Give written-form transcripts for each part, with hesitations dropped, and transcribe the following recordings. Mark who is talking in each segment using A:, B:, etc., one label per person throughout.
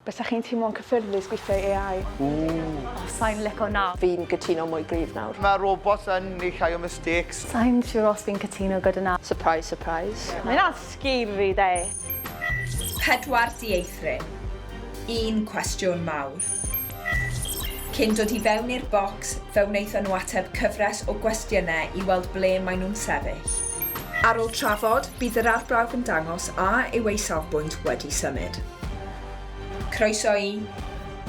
A: Bysa chi'n teimlo'n cyffyrddus gweithio AI?
B: Sa'n lico nawr.
C: Fi'n gytuno mwy gryf nawr.
D: Mae robots yn neu llai o mistakes.
B: Sa'n siŵr os fi'n cytuno gyda nawr.
C: Surprise, surprise.
A: Mae'n scary, de.
E: Phedwar dieithryn. Un cwestiwn mawr. Cyn dod i fewn i'r bocs, fe wnaethon nhw ateb cyfres o gwestiynau i weld ble maen nhw'n sefyll. Ar ôl trafod, bydd yr arbrawf yn dangos a yw ei safbwynt wedi symud. Croeso i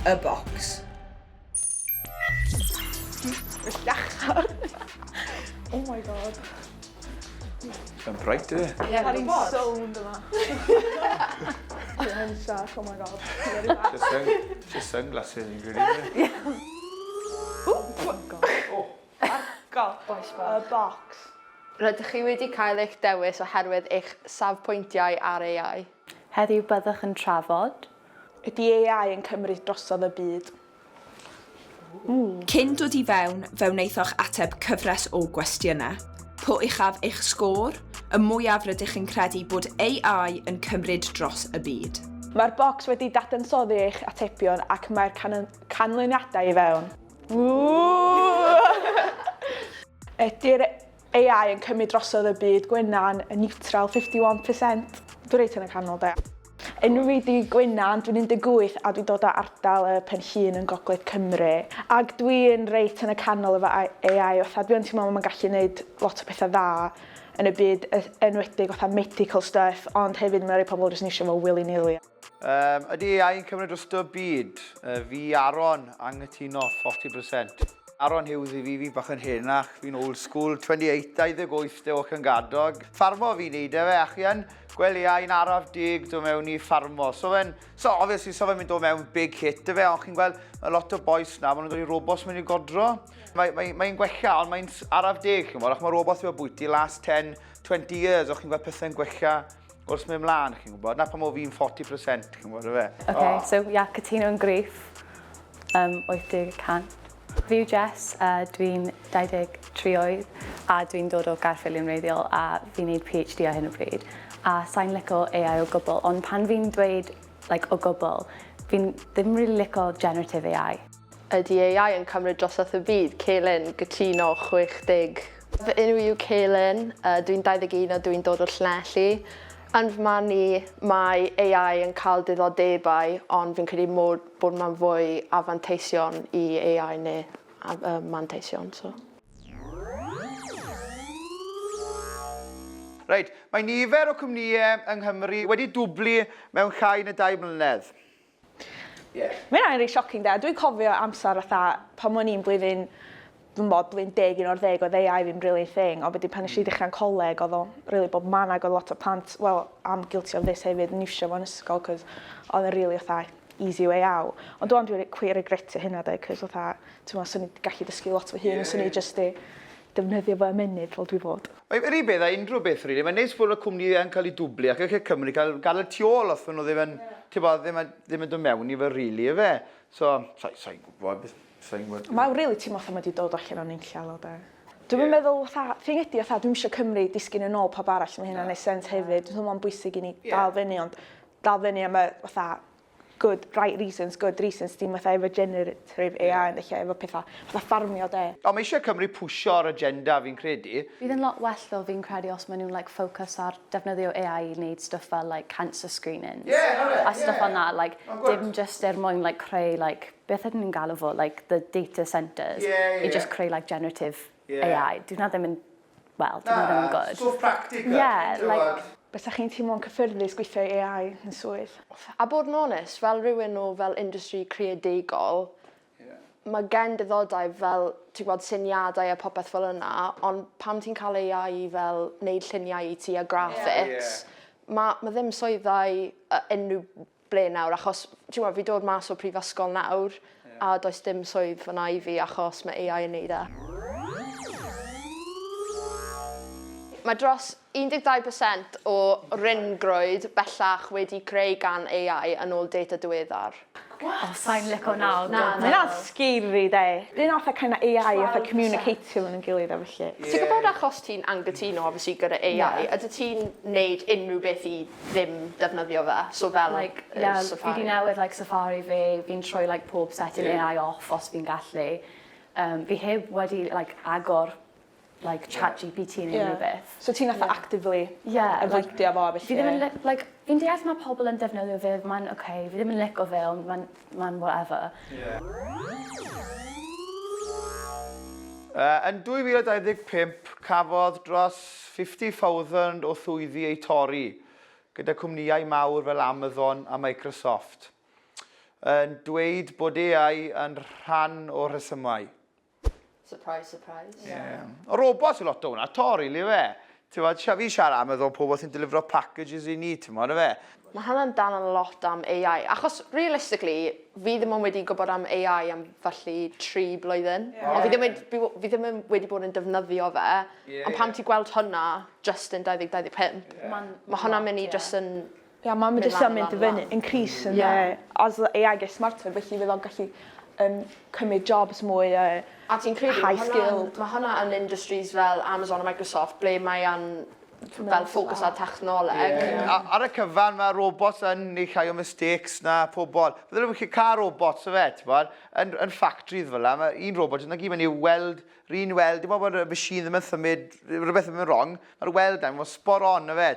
E: y bocs.
A: Oh my god.
D: Yn bright, ydy?
A: Ie, ar un sound yma. Hansh, oh my god.
D: Just sunglasses yn gwneud.
A: Oh my god. Y bocs.
C: Rydych chi wedi cael eich dewis oherwydd eich safbwyntiau ar AI?
B: Heddiw byddwch yn trafod.
A: Ydy AI yn cymryd drosodd y byd?
E: Cyn dod i fewn, fe wnaethoch ateb cyfres o gwestiynau. Pwy uchaf eich sgôr? Y mwyaf rydych chi'n credu bod AI yn cymryd dros y byd.
A: Mae'r bocs wedi dadansoddi eich atebion ac mae'r canlyniadau i fewn. Ydy'r AI yn cymryd drosodd y byd gwyna'n y neutral 51%? Dwi'n reit yn y canol, de. Enw fi di Gwyna'n, dwi'n 18 a dwi'n dod o ardal y Penllyn yn Gogledd Cymru. Ac dwi'n reit yn y canol efo AI, dwi'n teimlo mae'n gallu gwneud lot o pethau dda yn y byd enwedig fatha medical stuff, ond hefyd mae'n rhai pobl jyst eisiau fel willy-nilly.
D: Ydy AI yn cymryd dros y byd? Fi Aron anghytuno 40%. Aron Hughes i fi bach yn henach, fi'n old school, 28-28 dewch yn gadog. Ffarmo fi'n neud e fe, a chi yn gweld AI'n araf dig dod mewn i ffarmo. Obviously, fe'n mynd dod mewn big hit e fe, ond chi'n gweld lot o boes na, maen nhw'n dod i robots mynd i godro. Mae'n gwella, ond mae'n araf dig, chi'n gweld, ac mae robots wedi bwyty last 10-20 years, o'ch chi'n gweld pethau'n gwella wrth mynd mlaen, chi'n gwybod. Na pam o fi'n 40%, chi'n gwybod e fe.
B: OK, so cytuno yn gryf, 80%. Fi yw Jess, dwi'n 23 oed a dwi'n dod o garffilion reiddiol a fi'n neud PhD ar hyn o bryd. A sa'n lico AI o gwbl, ond pan fi'n dweud o gwbl, fi'n ddim really lico generative AI.
C: Ydy AI yn cymryd drosodd y byd? Celyn, gytuno 60. Fy enw yw Celyn, dwi'n 21 a dwi'n dod o Llanelli. Yn fy marn i, mae AI yn cael diddordebau, ond fi'n credu bod mae'n fwy afanteision i AI neu manteision.
D: Reit, mae nifer o cwmnïau yng Nghymru wedi dwblu mewn llai na 2 mlynedd.
A: Mae'n rhaid shocking, de. Dwi'n cofio amser pan o'n i'n blwyddyn 10 o'r 10 oedd AI fi'n really thing, ond wedyn pan nes i ddechrau'n coleg, oedd o really bob man ag oedd lot o plant, well, I'm guilty of this hefyd, yn iwsio fo'n ysgol, cos oedd yn really easy way out. Ond dwi'n queer regretio hynna, de, cos swn i'n gallu dysgu lot o hyn, swn i'n just defnyddio fo y munud fel dwi fod.
D: Yr un beth a unrhyw beth, rili. Mae'n neis bod y cwmni yn cael ei dwblu ac yn Cymru gael y tu ôl os nhw ddim yn dod mewn i fe rili, efe. So, sa'n gwybod beth.
A: Mae'n rili teimlo fatha mae wedi dod allan o'n unllal o, de. Dwi'n meddwl, thing ydi, dwi'n eisiau Cymru disgyn yn ôl pawb arall, mae hynna'n neud sens hefyd. Dwi'n meddwl mae'n bwysig i ni dal fyny, ond dal fyny am good reasons, dim efo generative AI yn lle efo pethau ffarmio, de.
D: Ond mae eisiau Cymru pwysio'r agenda fi'n credu.
B: Bydd yn lot well o fi'n credu os maen nhw'n ffocus ar defnyddio AI i wneud stuff fel cancer screenings. A stuff on that, dim just mwyn creu, beth ydyn ni'n galw fo, the data centres, i just creu generative AI. Dwi'n ddim yn, dwi'n ddim yn good.
D: So practical.
A: Bysa chi'n teimlo'n cyffyrddus gweithio AI yn swydd?
C: A bod yn onest, fel rhywun o fel industry creadigol, mae gen diddordeb fel, ti'n gweld, syniadau a popeth fel yna, ond pam ti'n cael AI i fel wneud lluniau i ti a graphics, mae ddim swyddau unrhyw ble nawr, achos ti'n gweld, fi dod mas o prifysgol nawr, a does dim swydd fyna i fi achos mae AI yn neud e. Mae dros 12% o ryngrwyd bellach wedi creu gan AI yn ôl data diweddar.
B: Sa'n lico nawr.
A: Mae hynna'n scary, de. Dwi'n fatha kind of AI, fatha communicatio yn gilydd a felly.
C: Ti'n gwybod achos ti'n anghytuno, obviously, gyda AI, ydy ti'n neud unrhyw beth i ddim defnyddio fe? So fel,
B: fi di newid Safari fi, fi'n troi pob setting AI off os fi'n gallu. Fi heb wedi agor ChatGPT neu unrhyw beth.
A: So ti'n fatha actively ymwyldio fo, felly?
B: Fi'n deall mae pobl yn defnyddio fe, mae'n oce, fi ddim yn licio fe, ond mae'n whatever.
D: Yn 2025, cafodd dros 50,000 o llwyddi eu torri gyda cwmnïau mawr fel Amazon a Microsoft. Yn dweud bod AI yn rhan o rhesymau.
C: Surprise, surprise.
D: O robots yw lot o hwnna, torri, li fe. Fi siarad Amazon pobl sy'n delifro packages i ni, ti'n modd, fe?
C: Mae hwnna'n dan yn lot am AI, achos realistically, fi ddim yn wedi gwybod am AI am felly 3 blwyddyn. Ond fi ddim wedi bod yn defnyddio fe, ond pam ti gweld hwnna just yn 2025, mae hwnna'n mynd i just yn...
A: Ia, mae'n mynd i mynd i fyny, increase yn as AI gets smarter, felly fydd o'n gallu cymryd jobs mwy high skilled.
C: Mae hwnna yn industries fel Amazon a Microsoft, ble mae yn fel ffocws ar technoleg.
D: Ar y cyfan mae robots yn ei llai o mistakes na pobl. Fydden nhw'n gallu cael robots o fe, yn factories fel yna. Mae un robot yna gyd yn ei weld, rin weld, dim ond bod y machine ddim yn thymud, rhywbeth ddim yn wrong. Mae'r weld yna, mae'n spot on o fe,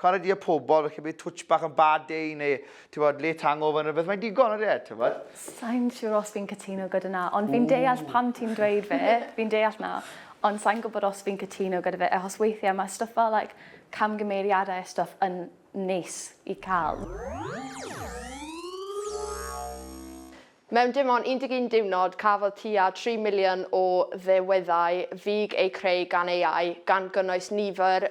D: Cwarae di y pobl, felly bydd twtch bach yn bad day neu late hangover, rhywbeth, mae'n digon o de,
B: Sa'n siŵr os fi'n cytuno gyda na, ond fi'n deall pam ti'n dweud fe, fi'n deall na. Ond sa'n gwybod os fi'n cytuno gyda fe, achos weithiau mae stwff fel camgymeriadau a stwff yn neis i cael.
C: Mewn dim ond 11 diwrnod, cafodd tua 3 miliwn o ddeweddau fig eu creu gan AI, gan gynnwys nifer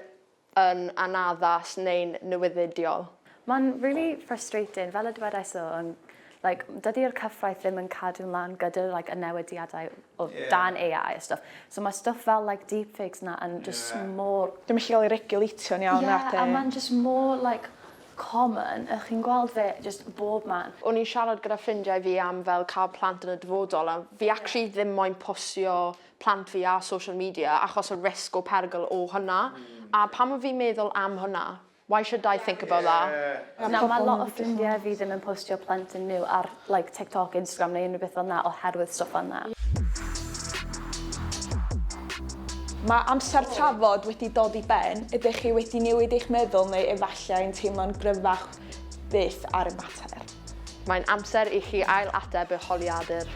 C: yn anaddas neu'n newiddiol.
B: Mae'n really frustrating, fel y dwedais o, dydy'r cyffraith ddim yn cadw ymlaen gyda y newidiadau o dan AI a stuff. So mae stuff fel deepfakes na yn just more...
A: Dim eich gael ei regulatio'n iawn.
B: A mae'n just more common. Ych chi'n gweld fe just bob man.
C: O'n i'n siarad gyda ffrindiau fi am fel cael plant yn y dyfodol, a fi actually ddim moyn postio plant fi ar social media achos y risg o perygl o hwnna. A pam fi'n meddwl am hwnna? Why should I think about that?
B: Mae lot o ffrindiau fi ddim yn postio plentyn nhw ar TikTok, Instagram neu unrhyw beth o'n na oherwydd stwff o'n na.
A: Mae amser trafod wedi dod i ben. Ydych chi wedi newid eich meddwl neu efallai yn teimlo'n gryfach byth ar y mater?
C: Mae'n amser i chi ail ateb y holiadur.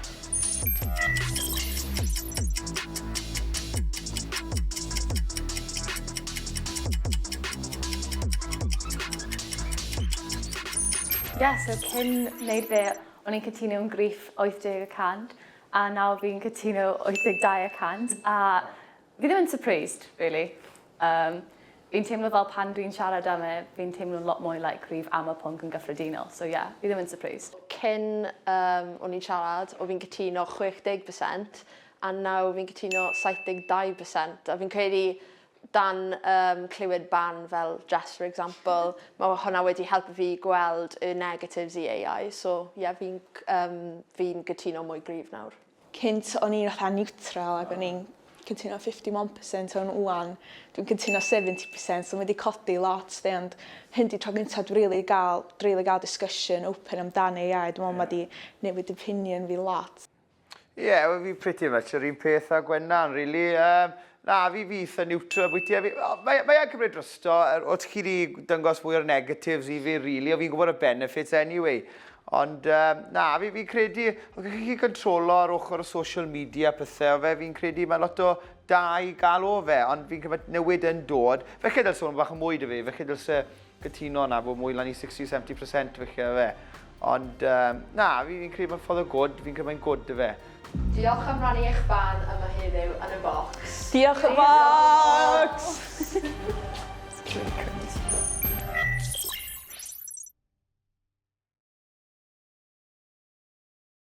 B: So cyn wneud fe, o'n i'n cytuno yn gryff 80%, a nawr fi'n cytuno 82%, a fi ddim yn surprised, really. Fi'n teimlo fel pan dwi'n siarad am fi'n teimlo'n lot mwy gryf am y pwnc yn gyffredinol, so fi ddim yn surprised.
C: Cyn o'n i'n siarad, o fi'n cytuno 60%, a nawr fi'n cytuno 72%, a fi'n credu dan clywed ban fel Jess, for example, mae hwnna wedi helpu fi gweld y negatives i AI, so fi'n gytuno mwy gryf nawr.
A: Cynt o'n i'n fatha neutral ac o'n i'n cytuno 51% o'n wan, dwi'n cytuno 70%, so mae wedi codi lot, ond hyn di tro gyntaf dwi'n gael discussion open amdan AI, dwi'n meddwl mae wedi newid opinion fi lot.
D: Fi pretty much yr un peth a Gwennan, really. Na, fi eitha neutral bwyty. Mae e'n cymryd drosto, o ti wedi dangos fwy o'r negatives i fi, really, o fi'n gwybod y benefits anyway. Ond, na, fi credu, o chi controlo ar ochr o social media pethau o fe, fi'n credu mae lot o da i gael o fe, ond fi'n credu newid yn dod. Felly dylse hwn bach yn mwy dy fi, felly dylse gytuno na fod mwy lan i 60-70% felly o fe. Ond, na, fi'n credu mae'n ffordd o god, fi'n credu mae'n god dy fe.
C: Diolch am rannu eich ban yma heddiw yn y bocs.
A: Diolch y bocs!